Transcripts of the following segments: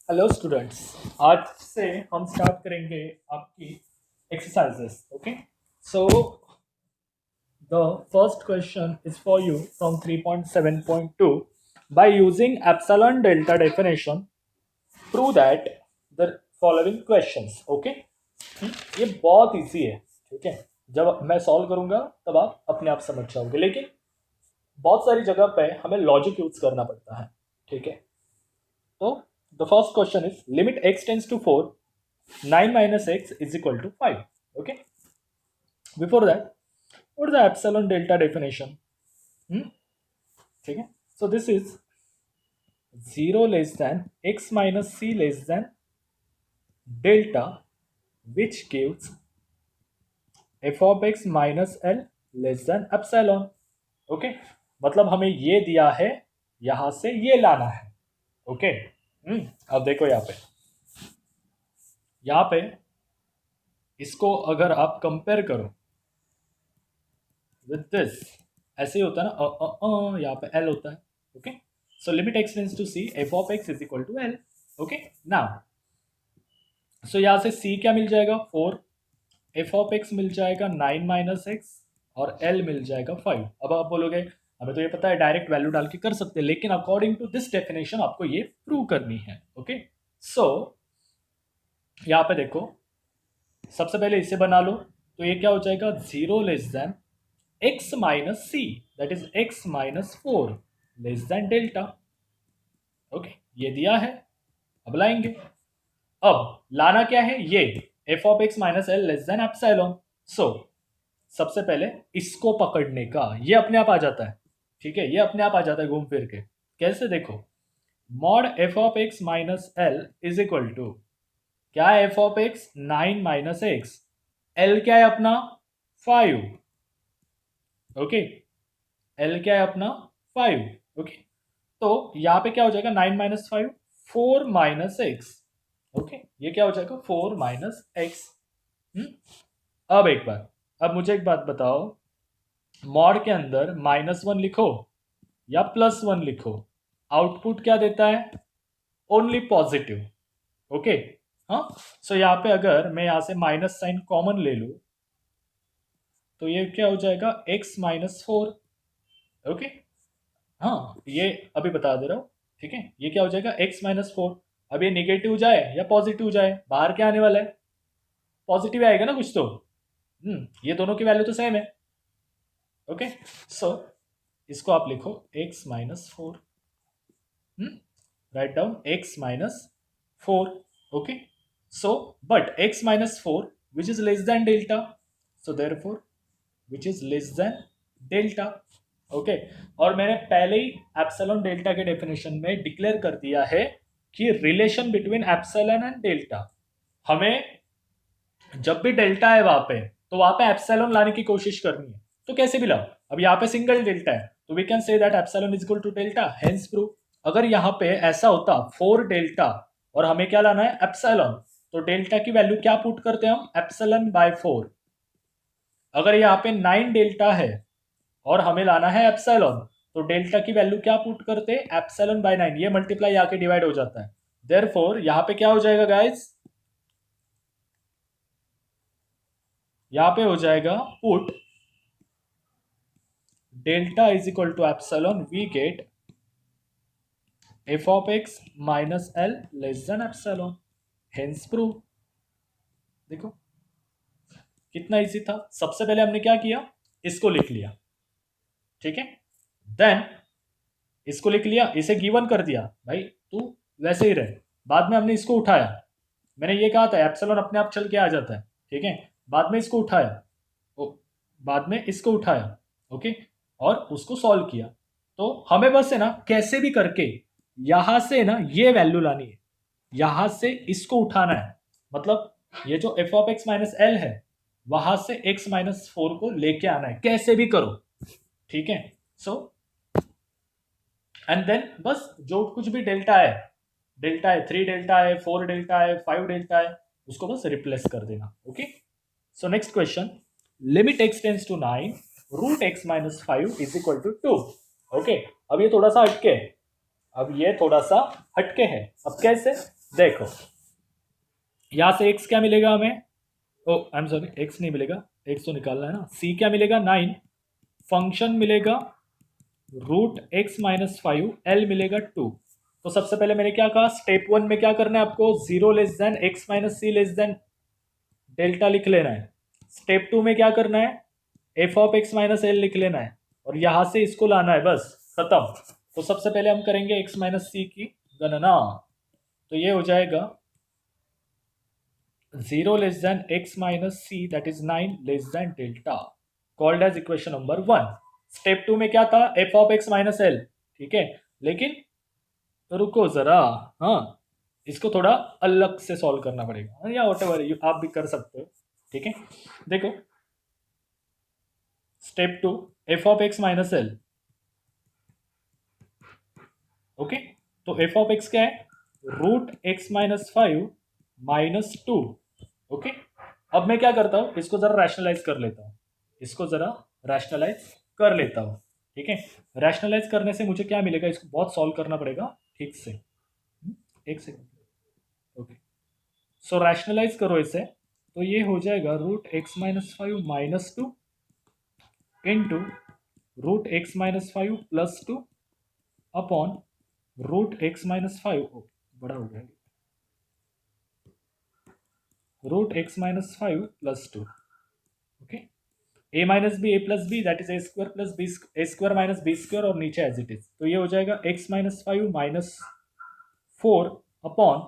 Hello students. आज से हम स्टार्ट करेंगे आपकी exercises. Okay, so the first question is for you from 3.7.2. By using epsilon delta definition prove that the following questions. Okay, ये बहुत easy है। ठीक है, जब मैं सॉल्व करूंगा तब आप अपने आप समझ जाओगे, लेकिन बहुत सारी जगह पे हमें लॉजिक यूज करना पड़ता है। ठीक है, तो the first question is limit x tends to 4, 9 minus x is equal to 5. Okay, before that, what is the epsilon delta definition? Hmm? Okay, so this is 0 less than x minus c less than delta, which gives f of x minus l less than epsilon. Okay, मतलब हमें ये दिया है, यहां से ये लाना है। ओके, अब देखो यहाँ पे इसको अगर आप कंपेयर करो विद दिस, ऐसे ही होता है ना, यहाँ पे एल होता है। Okay, so limit x tends to c, f of x is equal to L. Okay, now so यहाँ से सी क्या मिल जाएगा 4, एफ ऑफ एक्स मिल जाएगा 9 माइनस एक्स, और एल मिल जाएगा 5। अब आप बोलोगे हमें तो ये पता है डायरेक्ट वैल्यू डाल के कर सकते हैं, लेकिन अकॉर्डिंग टू दिस डेफिनेशन आपको ये प्रूव करनी है। ओके, सो यहाँ पे देखो, सबसे पहले इसे बना लो, तो ये क्या हो जाएगा 0 less than x minus c, that is x minus 4 less than delta. Okay, ये दिया है, अब लाएंगे। अब लाना क्या है, ये f of x minus L less than epsilon. So सबसे पहले इसको पकड़ने का, ये अपने आप आ जाता है। ठीक है, ये अपने आप आ जाता है घूम फिर के। कैसे, देखो, mod f of x minus L is equal to क्या है, f of x 9 minus x, L क्या है अपना 5। ओके, एल क्या है अपना 5। ओके, तो यहाँ पे क्या हो जाएगा 9 माइनस 5, 4 माइनस एक्स। ओके, ये क्या हो जाएगा 4 माइनस एक्स। अब एक बार, अब मुझे एक बात बताओ, मॉड के अंदर -1 लिखो या +1 लिखो, आउटपुट क्या देता है, ओनली पॉजिटिव। ओके, हाँ, सो यहाँ पे अगर मैं यहाँ से माइनस साइन कॉमन ले लूँ, तो ये क्या हो जाएगा x माइनस 4। ओके, हाँ, ये अभी बता दे रहा हूँ। ठीक है, ये क्या हो जाएगा x माइनस 4। अब ये निगेटिव जाए या पॉजिटिव जाए, बाहर क्या आने वाला है, पॉजिटिव आएगा ना कुछ तो। ये दोनों की वैल्यू तो सेम है। ओके, सो इसको आप लिखो x minus 4, write down x minus 4। Okay, so but x minus 4 which is less than delta, so therefore which is less than delta. Okay, और मैंने पहले ही एप्सिलॉन डेल्टा के डेफिनेशन में डिक्लेयर कर दिया है कि relation between epsilon and delta, हमें जब भी डेल्टा है वहां पे, तो वहां पे एप्सिलॉन लाने की कोशिश करनी है। तो कैसे भी लाओ, अब यहाँ पे सिंगल डेल्टा है, तो we can say that epsilon is equal to delta, hence prove. अगर यहाँ पे ऐसा होता 4 डेल्टा और हमें क्या लाना है एप्सिलॉन, तो डेल्टा की वैल्यू क्या पुट करते हैं हम, एप्सिलॉन बाय 4। अगर यहाँ पे 9 डेल्टा है और हमें लाना है एप्सिलॉन, तो डेल्टा की वैल्यू क्या पुट करते हैं, एप्सिलॉन बाय 9, ये मल्टीप्लाई आके डिवाइड हो जाता है। देयरफॉर यहाँ पे क्या हो जाएगा गाइस, यहाँ पे हो जाएगा put delta is equal to epsilon, we get f of x minus L less than epsilon, hence prove. देखो कितना इजी था। सबसे पहले हमने क्या किया, इसको लिख लिया। ठीक है, देन इसको लिख लिया, इसे गिवन कर दिया, भाई तू वैसे ही रहे। बाद में हमने इसको उठाया, मैंने ये कहा था एप्सिलॉन अपने आप चल के आ जाता है। ठीक है, बाद में इसको उठाया, ओ, बाद में इसको उठाया। ओके, और उसको सॉल्व किया। तो हमें बस है ना कैसे भी करके यहां से ना ये वैल्यू लानी है, यहां से इसको उठाना है। मतलब ये जो F of x minus L है, वहां से एक्स माइनस 4 को लेके आना है, कैसे भी करो। ठीक है, सो एंड देन बस जो कुछ भी डेल्टा है, डेल्टा है 3 डेल्टा है, 4 डेल्टा है, 5 डेल्टा है, उसको बस रिप्लेस कर देना। Okay, so next question, limit x tends to 9, root x minus 5 is equal to 2। Okay, अब ये थोड़ा सा हटके है, अब ये थोड़ा सा हटके है। अब कैसे, देखो यहां से x क्या मिलेगा हमें, ओ आई एम सॉरी x नहीं मिलेगा, x तो निकालना है ना, c क्या मिलेगा 9, फंक्शन मिलेगा रूट एक्स माइनस 5, एल मिलेगा 2। तो सबसे पहले मैंने क्या कहा, स्टेप 1 में क्या करना है आपको, 0 less than x minus c less than delta लिख लेना है। स्टेप 2 में क्या करना है, F of x minus L लिख लेना है और यहां से इसको लाना है, बस खत्म। तो सबसे पहले हम करेंगे एक्स माइनस सी की गणना। तो ये हो जाएगा 0 less than x minus c that is 9 less than delta, called as equation number 1। Step 2 में क्या था, f of x minus L, ठीक है, लेकिन तो रुको जरा, हाँ इसको थोड़ा अलग से सॉल्व करना पड़ेगा, या व्हाटएवर आप भी कर सकते हो, ठीक है। देखो step 2, f of x minus L, okay, तो एफ ऑफ एक्स क्या है, root x minus 5 minus 2, okay. अब मैं क्या करता हूं, इसको जरा रैशनलाइज कर लेता हूं, इसको जरा रैशनलाइज कर लेता हूं, ठीक है। रैशनलाइज करने से मुझे क्या मिलेगा, इसको बहुत सॉल्व करना पड़ेगा ठीक से, एक सेकंड, ओके। सो रैशनलाइज करो इसे, तो ये हो जाएगा root x minus 5 minus 2 into root x minus 5 plus 2 upon root x minus 5, बड़ा हो गया, root x minus 5 plus 2, okay. A minus b a plus b that is a square plus b, a square minus b square और नीचे as it is, तो ये हो जाएगा x minus 5 minus 4 upon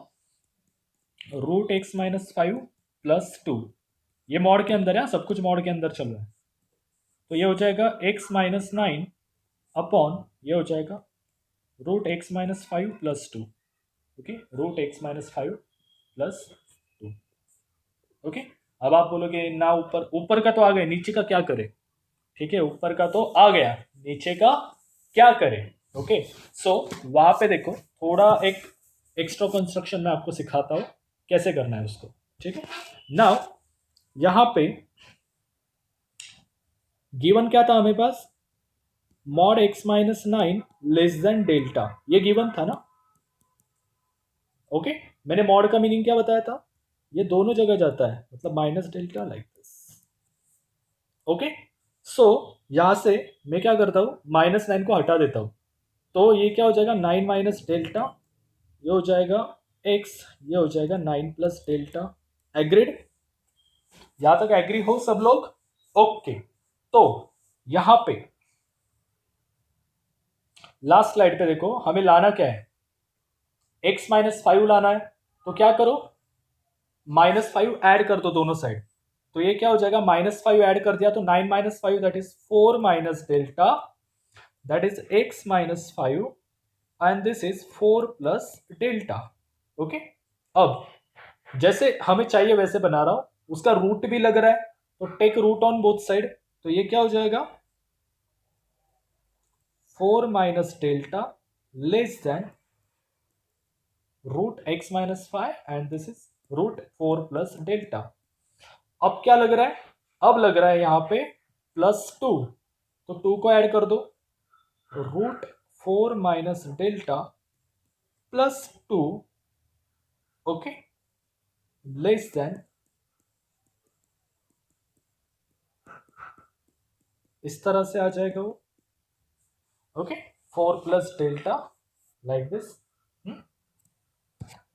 root x minus 5 plus 2, ये mod के अंदर है, सब कुछ मॉड के अंदर चल रहा है। तो ये हो जाएगा एक्स माइनस 9 अपॉन, ये हो जाएगा root x minus 5 plus 2, okay, root x minus 5 plus 2, okay. अब आप बोलोगे ना ऊपर, ऊपर का तो आ गया, नीचे का क्या करे, ठीक है, ऊपर का तो आ गया, नीचे का क्या करे, ओके। सो वहां पे देखो थोड़ा एक एक्स्ट्रा कंस्ट्रक्शन मैं आपको सिखाता हूं कैसे करना है उसको, ठीक है। नाउ यहां पे गिवन क्या था हमें पास, mod x minus 9 less than delta, ये गिवन था ना, ओके। मैंने मॉड का मीनिंग क्या बताया था, ये दोनों जगह जाता है, मतलब minus delta like this, okay. So यहां से मैं क्या करता हूं, माइनस 9 को हटा देता हूं, तो ये क्या हो जाएगा 9 माइनस डेल्टा, ये हो जाएगा x, ये हो जाएगा 9 प्लस डेल्टा, एग्रीड, यहां तक एग्री हो सब लोग, ओके। तो यहां पे लास्ट स्लाइड पे देखो हमें लाना क्या है, x माइनस 5 लाना है, तो क्या करो माइनस 5 ऐड कर दो दोनों साइड, तो ये क्या हो जाएगा माइनस 5 ऐड कर दिया तो 9 minus 5 that is 4 minus delta that is x minus 5 and this is 4 plus delta, okay. अब जैसे हमें चाहिए वैसे बना रहा हूं, उसका रूट भी लग रहा है, तो take root on both side, तो ये क्या हो जाएगा 4 minus delta less than root x minus 5 and this is root 4 plus delta. अब क्या लग रहा है, अब लग रहा है यहां पे प्लस 2, तो 2 को ऐड कर दो, root 4 minus delta plus 2, okay, less than, इस तरह से आ जाएगा वो, okay, 4 plus delta like this,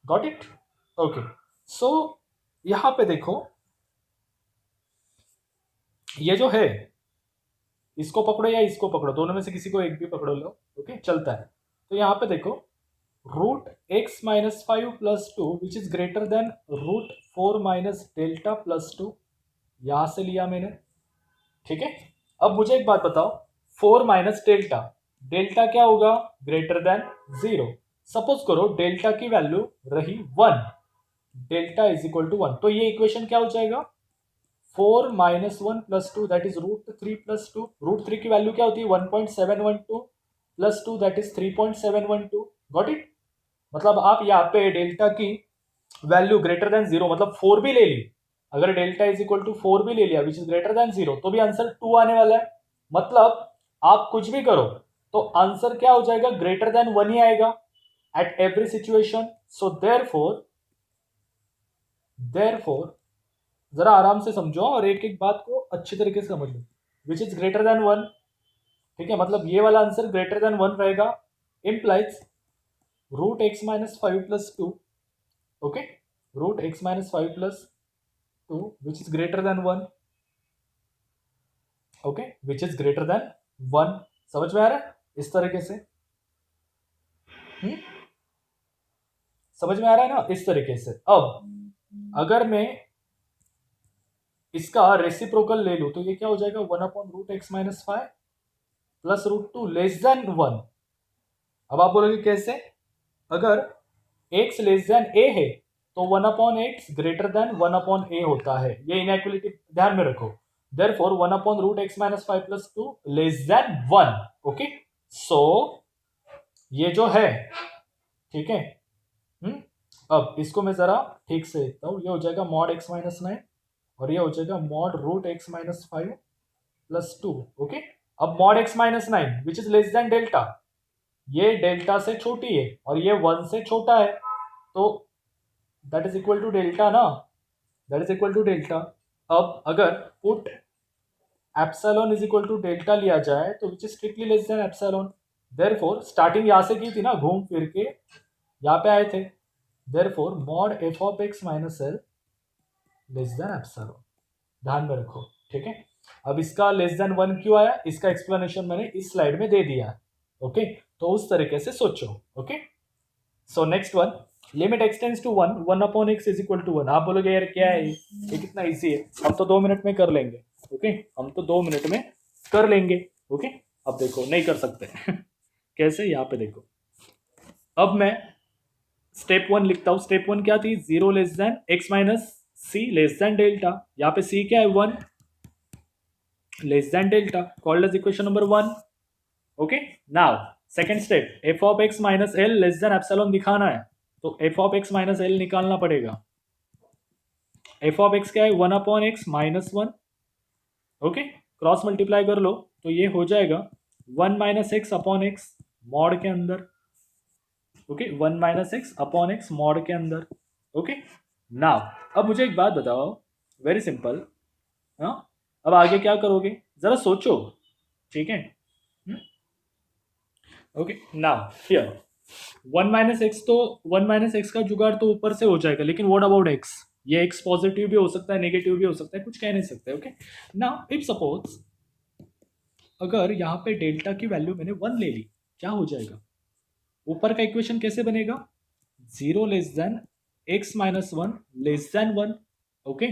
got it, okay. So यहां पे देखो ये जो है, इसको पकड़ो या इसको पकड़ो, दोनों में से किसी को एक भी पकड़ो लो, ओके, चलता है। तो यहां पे देखो root x minus 5 plus 2 which is greater than root 4 minus delta plus 2, यहां से लिया मैंने, ठीक है। अब मुझे एक बात बताओ, 4 माइनस डेल्टा, डेल्टा क्या होगा ग्रेटर देन 0, सपोज करो डेल्टा की वैल्यू रही 1, डेल्टा इज इक्वल टू 1, तो ये इक्वेशन क्या हो जाएगा 4 minus 1 plus 2 that is root 3 plus 2, root 3 की वैल्यू क्या होती है 1.712 plus 2 that is 3.712, got it. मतलब आप यहाँ पे डेल्टा की वैल्यू ग्रेटर देन 0 मतलब 4 भी ले ली, अगर डेल्टा इज इक्वल टू 4 भी ले लिया विच इज ग्रेटर देन 0, तो भी आंसर 2 आने वाला है। मतलब आप कुछ भी करो तो आंसर क्या हो जाएगा ग्रेटर देन 1 ही आएगा at every situation. So therefore therefore जरा आराम से समझो और एक एक बात को अच्छी तरीके से समझ लो। विच इज ग्रेटर देन 1, ठीक है, मतलब ये वाला आंसर ग्रेटर देन 1 रहेगा, implies root x minus 5 + 2, okay, root x minus 5 + 2 which is greater than 1, okay, which is greater than 1। समझ में आ रहा है इस तरीके से? हुँ? समझ में आ रहा है ना इस तरीके से? अब अगर मैं इसका रेसिप्रोकल ले लूं तो ये क्या हो जाएगा, 1/√x-5 प्लस √2 लेस देन 1। अब आप बोलोगे कैसे? अगर x लेस देन a है तो 1/x ग्रेटर देन 1/a होता है, ये इनइक्वालिटी ध्यान में रखो। Therefore 1/√x-5 + 2 less than 1, okay. So ये जो है, ठीक है, अब इसको मैं जरा ठीक से देखता हूँ। ये हो जाएगा मॉड x-9 और ये हो जाएगा मॉड √x-5 + 2, ओके। अब mod x-9 which is less than delta, ये डेल्टा से छोटी है और ये 1 से छोटा है, तो that is equal to delta ना, that is equal to delta. अब अगर put epsilon is equal to delta लिया जाए तो which is strictly less than epsilon. Therefore starting यहां से की थी ना, घूम फिर के यहाँ पे आए थे। Therefore mod f(x-l) less than epsilon, ध्यान में रखो, ठीक है। अब इसका लेस देन 1 क्यों आया, इसका एक्सप्लेनेशन मैंने इस स्लाइड में दे दिया है, ओके। तो उस तरीके से सोचो, okay. So next one, limit x tends to 1, 1/x is equal to 1। आप बोलोगे यार क्या है ये कितना इजी है, हम तो 2 मिनट में कर लेंगे, ओके, हम तो 2 मिनट में कर लेंगे, ओके। अब देखो नहीं कर सकते कैसे, यहाँ पे देखो। अब मैं स्टेप 1 लिखता हूँ। स्टेप 1 क्या थी, 0 less than x minus c less than delta. यहाँ पे c क्या है, 1 less than delta, called as equation number 1, okay. Now second step, f(x-l) less than epsilon दिखाना है, तो f(x-l) निकालना पड़ेगा। f(x) क्या है, 1/x -1, ओके। क्रॉस मल्टीप्लाई कर लो तो ये हो जाएगा 1 - x/x मॉड के अंदर, ओके, 1 - x/x मॉड के अंदर, ओके। नाउ अब मुझे एक बात बताओ, वेरी सिंपल, हाँ, अब आगे क्या करोगे जरा सोचो, ठीक है। ओके, नाउ हियर 1 - x, तो 1 - x का जुगाड़ तो ऊपर से हो जाएगा, लेकिन व्हाट अबाउट x, ये x पॉजिटिव भी हो सकता है, नेगेटिव भी हो सकता है, कुछ कह नहीं सकते, ओके। नाउ इफ सपोज अगर यहाँ पे डेल्टा की वैल्यू मैंने 1 ले ली, क्या हो जाएगा, ऊपर का इक्वेशन कैसे बनेगा, 0 less than x-1 less than 1, okay.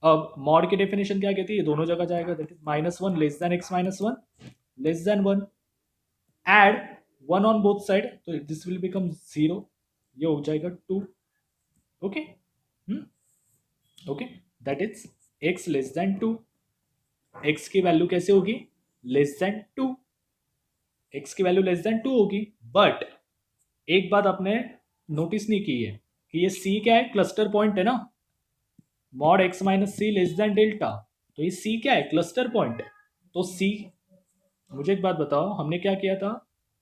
अब मॉड की डेफिनेशन क्या कहती है, ये दोनों जगह जाएगा, that is -1 less than x-1 less than 1, add 1 on both side, तो दिस विल बिकम 0, ये हो जाएगा 2, okay, okay, that is x less than 2। x की वैल्यू कैसे होगी, लेस देन 2, x की वैल्यू लेस देन 2 होगी। बट एक बात आपने नोटिस नहीं की है कि ये c क्या है, क्लस्टर पॉइंट है ना, mod x minus c less than delta, तो ये c क्या है, क्लस्टर पॉइंट है। तो c, मुझे एक बात बताओ, हमने क्या किया था,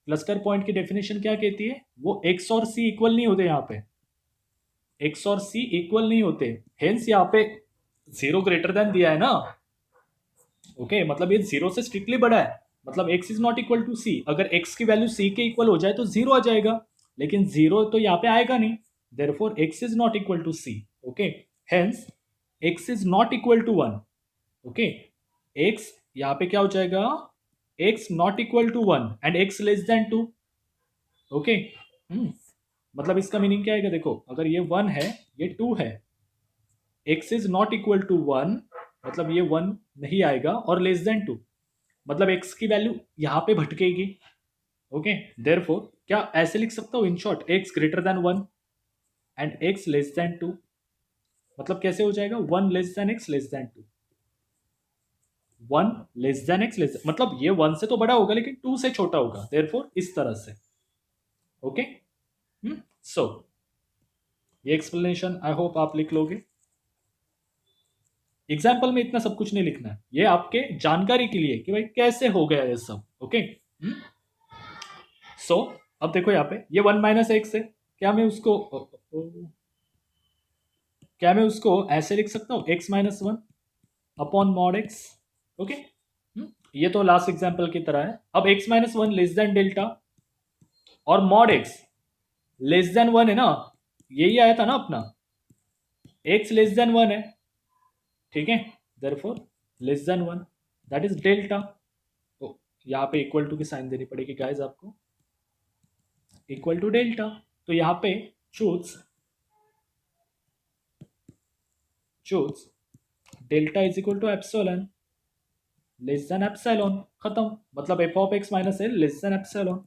क्लस्टर पॉइंट की डेफिनेशन क्या कहती है, वो x और c इक्वल नहीं होते, यहाँ पे x और c इक्वल नहीं होते, हेंस यहाँ पे 0 ग्रेटर देन दिया है ना, ओके, मतलब ये 0 से स्ट्रिक्टली बड़ा है, मतलब x is not equal to c। अगर x की वैल्यू c के इक्वल हो जाए तो 0 आ जाएगा, लेकिन 0 तो यहाँ पे आएगा नहीं, therefore x is not equal to c, okay. Hence x is not equal to 1, okay. x यहाँ पे क्या हो जाएगा, x not equal to 1 and x less than 2, okay. मतलब इसका मीनिंग क्या आएगा, देखो, अगर ये 1 है, ये 2 है, x is not equal to 1, मतलब ये 1 नहीं आएगा, और लेस देन 2, मतलब x की वैल्यू यहाँ पे भटकेगी, ओके। देयरफॉर क्या ऐसे लिख सकता हूँ, in short x greater than 1 and x less than 2, मतलब कैसे हो जाएगा, 1 less than x less than 2, 1 less than x less, मतलब ये 1 से तो बड़ा होगा लेकिन 2 से छोटा होगा, देयरफॉर इस तरह से, ओके। सो ये एक्सप्लेनेशन आई होप आप लिख लोगे। एग्जाम्पल में इतना सब कुछ नहीं लिखना है, ये आपके जानकारी के लिए कि भाई कैसे हो गया ये सब, ओके। सो अब देखो यहाँ पे ये 1 - x है, क्या मैं उसको क्या मैं उसको ऐसे लिख सकता हूँ x minus one upon mod x? Okay, ये तो लास्ट एग्जाम्पल की तरह है. अब x minus one less than delta और mod x less than one है ना, यही आया था ना अपना, x लेस देन वन है, ठीक है, therefore less than one, that is delta. तो यहाँ पे इक्वल टू की साइन देनी पड़ेगी गाइस आपको, इक्वल टू डेल्टा. तो यहाँ पे choose delta is equal to epsilon less than epsilon, खत्म. मतलब f of x minus L less than epsilon.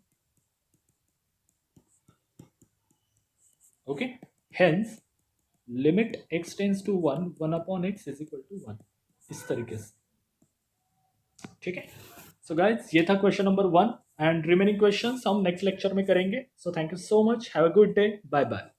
Okay, hence limit x tends to one, one upon x is equal to one, इस तरीके से. ठीक है. So guys ये था question number one and remaining questions हम नेक्स्ट लेक्चर में करेंगे. So thank you so much, have a good day, bye bye.